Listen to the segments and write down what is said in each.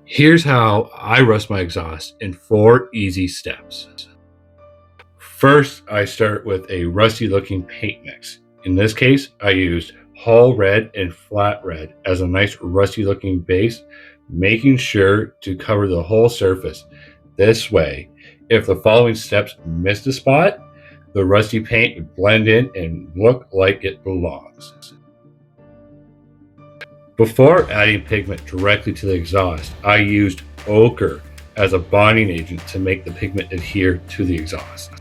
Here's how I rust my exhaust in 4 easy steps. First, I start with a rusty looking paint mix. In this case, I used Hall Red and Flat Red as a nice rusty looking base, making sure to cover the whole surface. This way, if the following steps missed a spot, the rusty paint would blend in and look like it belongs. Before adding pigment directly to the exhaust, I used ochre as a bonding agent to make the pigment adhere to the exhaust.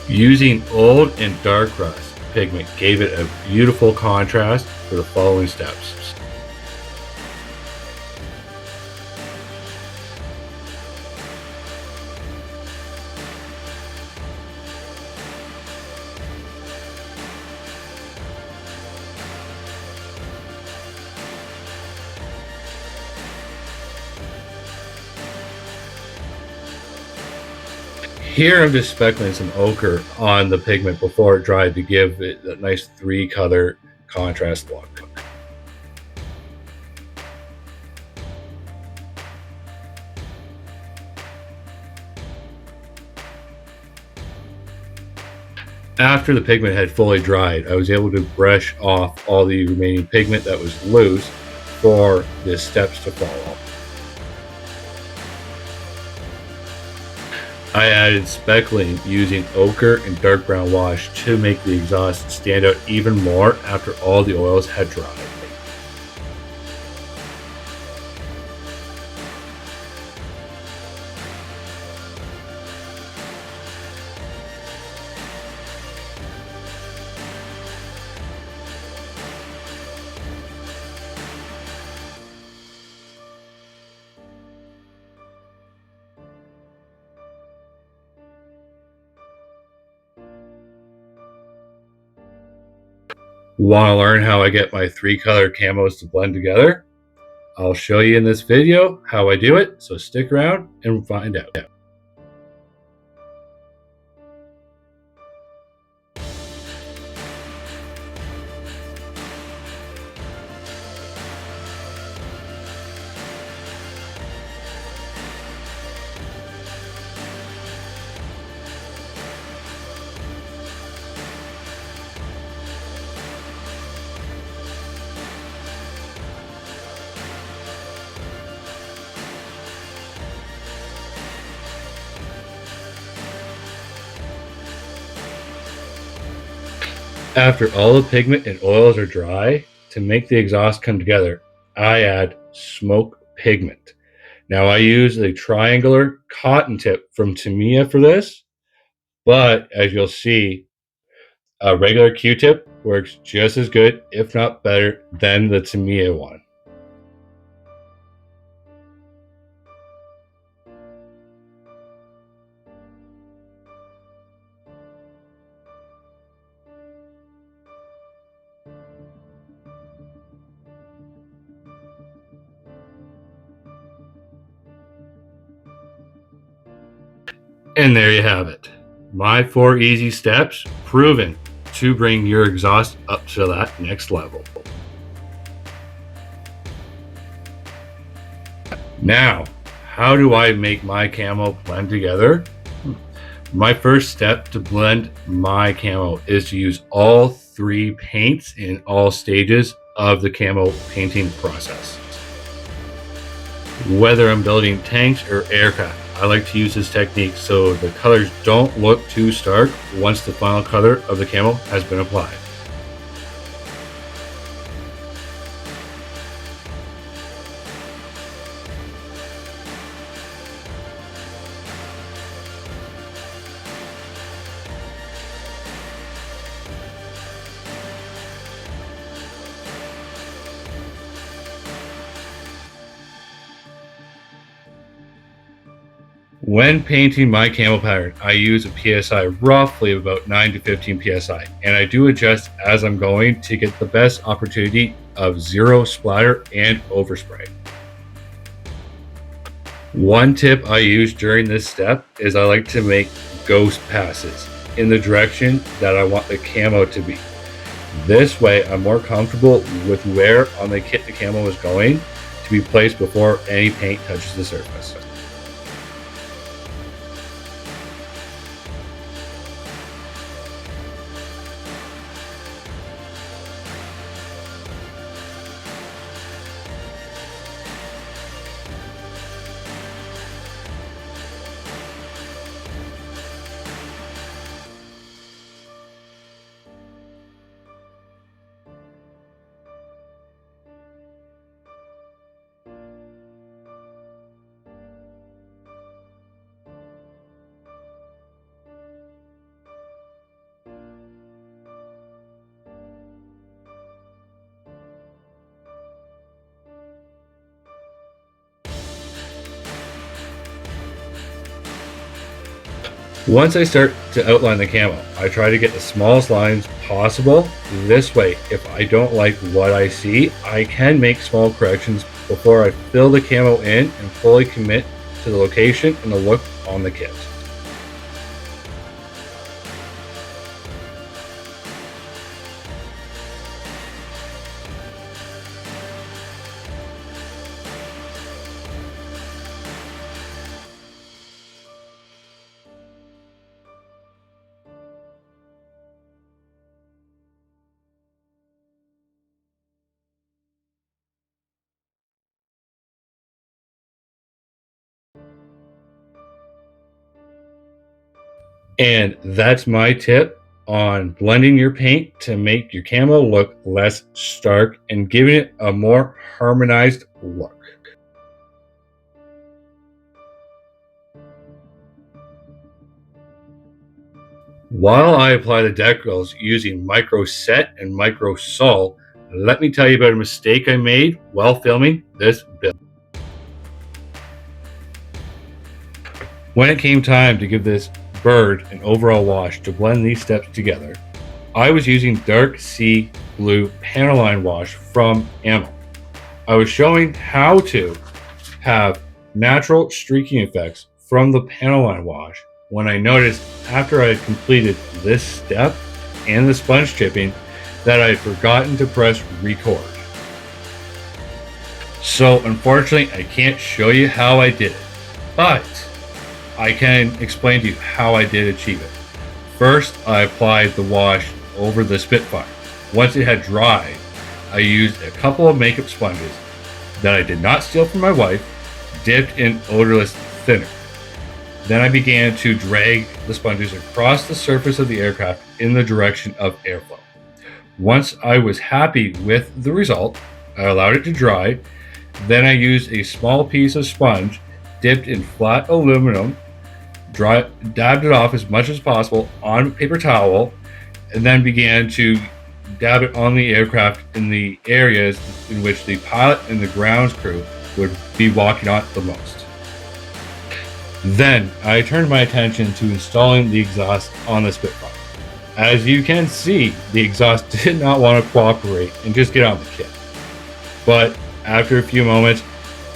Using old and dark rust pigment gave it a beautiful contrast for the following steps. Here I'm just speckling some ochre on the pigment before it dried to give it a nice 3-color contrast look. After the pigment had fully dried, I was able to brush off all the remaining pigment that was loose for the steps to follow. I added speckling using ochre and dark brown wash to make the exhaust stand out even more after all the oils had dried. Want to learn how I get my 3-color camos to blend together? I'll show you in this video how I do it, so stick around and find out. After all the pigment and oils are dry, to make the exhaust come together, I add smoke pigment. Now I use a triangular cotton tip from Tamiya for this, but as you'll see, a regular Q-tip works just as good, if not better, than the Tamiya one. And there you have it. My 4 easy steps proven to bring your exhaust up to that next level. Now, how do I make my camo blend together? My first step to blend my camo is to use all 3 paints in all stages of the camo painting process. Whether I'm building tanks or aircraft, I like to use this technique so the colors don't look too stark once the final color of the camo has been applied. When painting my camo pattern, I use a PSI roughly about 9 to 15 PSI, and I do adjust as I'm going to get the best opportunity of zero splatter and overspray. One tip I use during this step is I like to make ghost passes in the direction that I want the camo to be. This way I'm more comfortable with where on the kit the camo is going to be placed before any paint touches the surface. Once I start to outline the camo, I try to get the smallest lines possible. This way, if I don't like what I see, I can make small corrections before I fill the camo in and fully commit to the location and the look on the kit. And that's my tip on blending your paint to make your camo look less stark and giving it a more harmonized look. While I apply the decals using micro set and micro sol, let me tell you about a mistake I made while filming this build. When it came time to give this bird an overall wash to blend these steps together, I was using dark sea blue Panaline wash from Ammo. I was showing how to have natural streaking effects from the Panaline wash when I noticed after I had completed this step and the sponge chipping that I had forgotten to press record. So unfortunately, I can't show you how I did it, but I can explain to you how I did achieve it. First, I applied the wash over the Spitfire. Once it had dried, I used a couple of makeup sponges that I did not steal from my wife, dipped in odorless thinner. Then I began to drag the sponges across the surface of the aircraft in the direction of airflow. Once I was happy with the result, I allowed it to dry. Then I used a small piece of sponge dipped in flat aluminum, dabbed it off as much as possible on a paper towel, and then began to dab it on the aircraft in the areas in which the pilot and the grounds crew would be walking on the most. Then I turned my attention to installing the exhaust on the Spitfire. As you can see, the exhaust did not want to cooperate and just get on the kit. But after a few moments,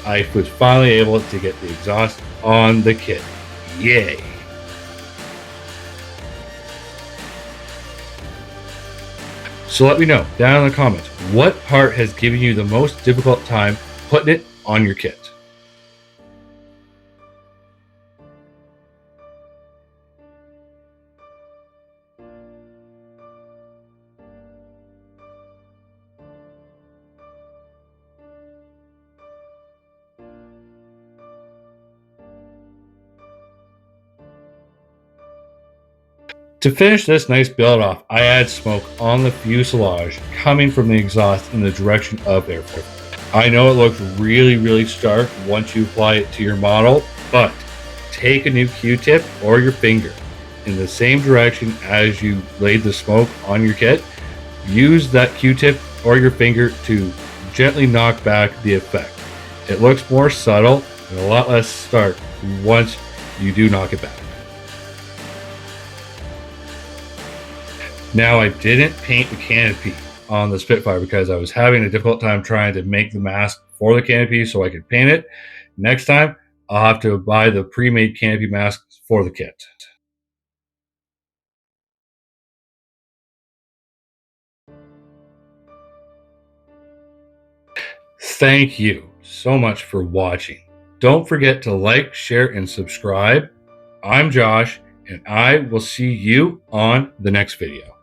I was finally able to get the exhaust on the kit. Yay! So let me know down in the comments, what part has given you the most difficult time putting it on your kit? To finish this nice build off, I add smoke on the fuselage coming from the exhaust in the direction of airflow. I know it looks really stark once you apply it to your model, but take a new Q-tip or your finger in the same direction as you laid the smoke on your kit. Use that Q-tip or your finger to gently knock back the effect. It looks more subtle and a lot less stark once you do knock it back. Now, I didn't paint the canopy on the Spitfire because I was having a difficult time trying to make the mask for the canopy so I could paint it. Next time, I'll have to buy the pre-made canopy masks for the kit. Thank you so much for watching. Don't forget to like, share, and subscribe. I'm Josh, and I will see you on the next video.